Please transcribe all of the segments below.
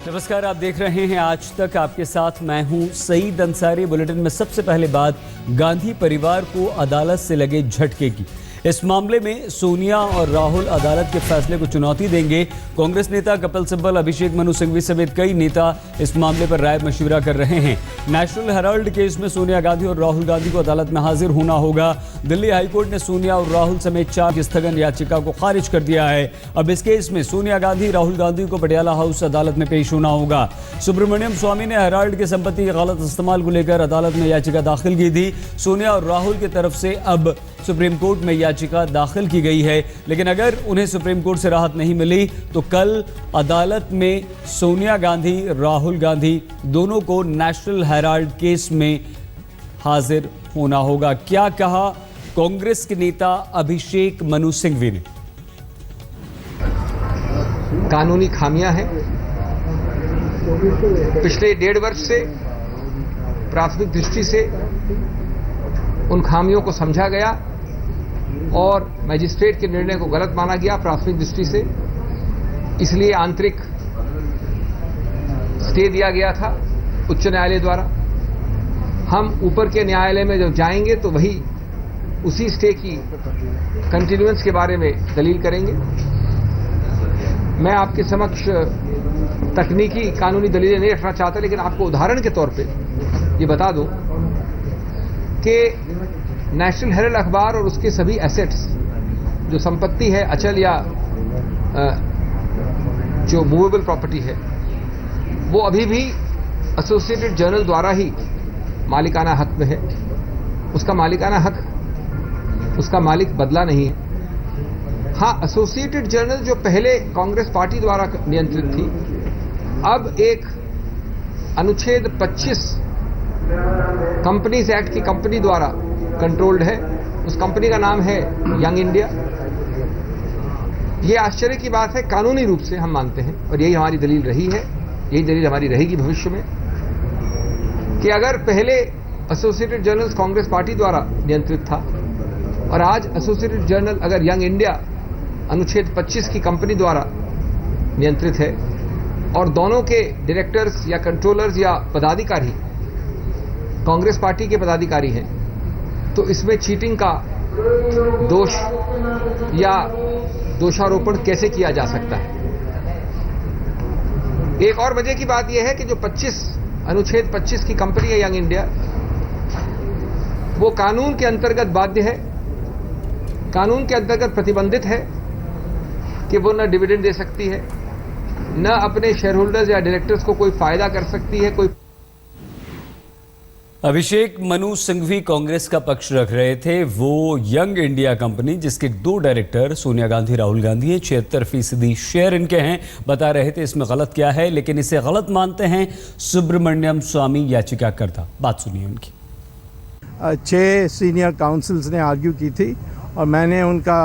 नमस्कार, आप देख रहे हैं आज तक। आपके साथ मैं हूं सईद अंसारी। बुलेटिन में सबसे पहले बात गांधी परिवार को अदालत से लगे झटके की। इस मामले में सोनिया और राहुल अदालत के फैसले को चुनौती देंगे। कांग्रेस नेता कपिल सिब्बल, अभिषेक मनु सिंघवी समेत कई नेता इस मामले पर राय मशविरा कर रहे हैं। नेशनल हेराल्ड केस में सोनिया गांधी और राहुल गांधी को अदालत में हाजिर होना होगा। दिल्ली हाईकोर्ट ने सोनिया और राहुल समेत 4 की स्थगन याचिका को खारिज कर दिया है। अब इस केस में सोनिया गांधी, राहुल गांधी को पटियाला हाउस अदालत में पेश होना होगा। सुब्रमण्यम स्वामी ने हेराल्ड की संपत्ति के गलत इस्तेमाल को लेकर अदालत में याचिका दाखिल की थी। सोनिया और राहुल की तरफ से अब सुप्रीम कोर्ट में याचिका दाखिल की गई है, लेकिन अगर उन्हें सुप्रीम कोर्ट से राहत नहीं मिली तो कल अदालत में सोनिया गांधी, राहुल गांधी दोनों को नेशनल हेराल्ड केस में हाजिर होना होगा। क्या कहा कांग्रेस के नेता अभिषेक मनु सिंघवी ने? कानूनी खामियां हैं। पिछले 1.5 वर्ष से प्राथमिक दृष्टि से उन खामियों को समझा गया और मजिस्ट्रेट के निर्णय को गलत माना गया प्राथमिक दृष्टि से। इसलिए आंतरिक स्टे दिया गया था उच्च न्यायालय द्वारा। हम ऊपर के न्यायालय में जब जाएंगे तो वही उसी स्टे की कंटिन्यूएंस के बारे में दलील करेंगे। मैं आपके समक्ष तकनीकी कानूनी दलीलें नहीं रखना चाहता, लेकिन आपको उदाहरण के तौर पे ये बता दूं कि नेशनल हेराल्ड अखबार और उसके सभी एसेट्स, जो संपत्ति है अचल या जो मूवेबल प्रॉपर्टी है, वो अभी भी एसोसिएटेड जर्नल द्वारा ही मालिकाना हक में है। उसका मालिकाना हक, उसका मालिक बदला नहीं है। हाँ, एसोसिएटेड जर्नल जो पहले कांग्रेस पार्टी द्वारा नियंत्रित थी, अब एक अनुच्छेद 25 कंपनीज एक्ट की कंपनी द्वारा कंट्रोल्ड है। उस कंपनी का नाम है यंग इंडिया। यह आश्चर्य की बात है, कानूनी रूप से हम मानते हैं, और यही हमारी दलील रही है, यही दलील हमारी रहेगी भविष्य में, कि अगर पहले एसोसिएटेड जर्नल्स कांग्रेस पार्टी द्वारा नियंत्रित था और आज एसोसिएटेड जर्नल अगर यंग इंडिया अनुच्छेद 25 की कंपनी द्वारा नियंत्रित है और दोनों के डायरेक्टर्स या कंट्रोलर्स या पदाधिकारी कांग्रेस पार्टी के पदाधिकारी हैं, तो इसमें चीटिंग का दोष या दोषारोपण कैसे किया जा सकता है? एक और वजह की बात यह है कि जो अनुच्छेद 25 की कंपनी है यंग इंडिया, वो कानून के अंतर्गत बाध्य है, कानून के अंतर्गत प्रतिबंधित है कि वो न डिविडेंड दे सकती है, न अपने शेयर होल्डर्स या डायरेक्टर्स को कोई फायदा कर सकती है। कोई अभिषेक मनु सिंघवी कांग्रेस का पक्ष रख रहे थे। वो यंग इंडिया कंपनी, जिसके 2 डायरेक्टर सोनिया गांधी, राहुल गांधी हैं, 76% शेयर इनके हैं, बता रहे थे इसमें गलत क्या है, लेकिन इसे गलत मानते हैं सुब्रमण्यम स्वामी याचिकाकर्ता। बात सुनिए उनकी। 6 सीनियर काउंसिल्स ने आर्ग्यू की थी और मैंने उनका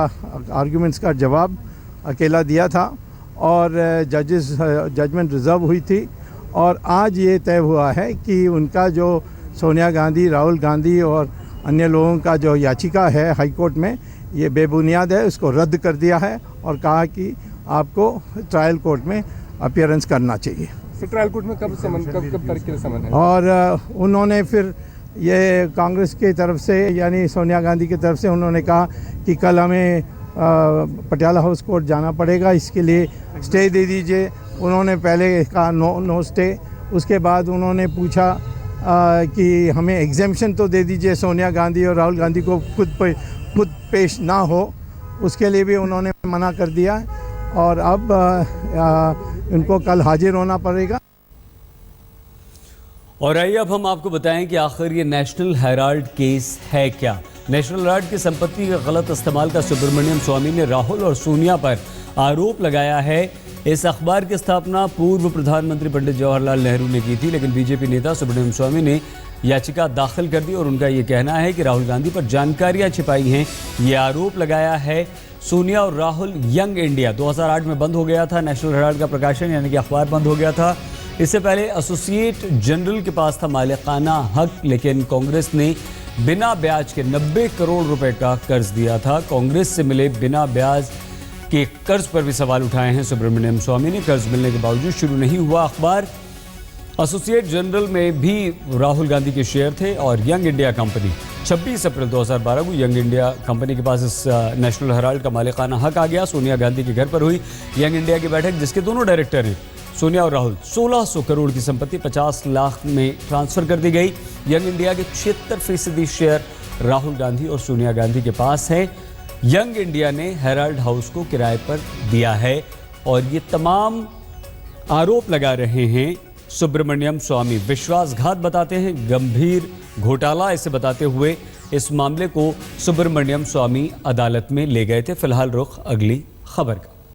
आर्ग्यूमेंट्स का जवाब अकेला दिया था और जजमेंट रिजर्व हुई थी। और आज ये तय हुआ है कि उनका जो सोनिया गांधी, राहुल गांधी और अन्य लोगों का जो याचिका है हाई कोर्ट में, ये बेबुनियाद है। उसको रद्द कर दिया है और कहा कि आपको ट्रायल कोर्ट में अपीयरेंस करना चाहिए। फिर ट्रायल कोर्ट में कब तारीख के समय है? और उन्होंने फिर ये कांग्रेस की तरफ से, यानी सोनिया गांधी की तरफ से, उन्होंने कहा कि कल हमें पटियाला हाउस कोर्ट जाना पड़ेगा, इसके लिए स्टे दे दीजिए। उन्होंने पहले कहा नो स्टे। उसके बाद उन्होंने पूछा कि हमें एग्जेम्पशन तो दे दीजिए, सोनिया गांधी और राहुल गांधी को खुद पेश ना हो, उसके लिए भी उन्होंने मना कर दिया। और अब इनको कल हाजिर होना पड़ेगा। और आइए अब हम आपको बताएं कि आखिर ये नेशनल हेराल्ड केस है क्या। नेशनल हेराल्ड की संपत्ति के गलत इस्तेमाल का सुब्रमण्यम स्वामी ने राहुल और सोनिया पर आरोप लगाया है। इस अखबार की स्थापना पूर्व प्रधानमंत्री पंडित जवाहरलाल नेहरू ने की थी, लेकिन बीजेपी नेता सुब्रमण्यम स्वामी ने याचिका दाखिल कर दी और उनका ये कहना है कि राहुल गांधी पर जानकारियां छिपाई हैं। ये आरोप लगाया है सोनिया और राहुल। यंग इंडिया 2008 में बंद हो गया था, नेशनल हेराल्ड का प्रकाशन यानी कि अखबार बंद हो गया था। इससे पहले एसोसिएट जनरल के पास था मालिकाना हक, लेकिन कांग्रेस ने बिना ब्याज के 90 करोड़ रुपए का कर्ज दिया था। कांग्रेस से मिले बिना ब्याज के कर्ज पर भी सवाल उठाए हैं सुब्रमण्यम स्वामी ने। कर्ज मिलने के बावजूद शुरू नहीं हुआ अखबार। एसोसिएट जनरल में भी राहुल गांधी के शेयर थे और यंग इंडिया कंपनी 26 अप्रैल 2012 को यंग इंडिया कंपनी के पास इस नेशनल हेराल्ड का मालिकाना हक आ गया। सोनिया गांधी के घर पर हुई यंग इंडिया की बैठक, जिसके दोनों डायरेक्टर हैं सोनिया और राहुल। 1600 करोड़ की संपत्ति 50 लाख में ट्रांसफर कर दी गई। यंग इंडिया के 76% शेयर राहुल गांधी और सोनिया गांधी के पास है। यंग इंडिया ने हेराल्ड हाउस को किराए पर दिया है और ये तमाम आरोप लगा रहे हैं सुब्रमण्यम स्वामी। विश्वासघात बताते हैं, गंभीर घोटाला इसे बताते हुए इस मामले को सुब्रमण्यम स्वामी अदालत में ले गए थे। फिलहाल रुख अगली खबर का।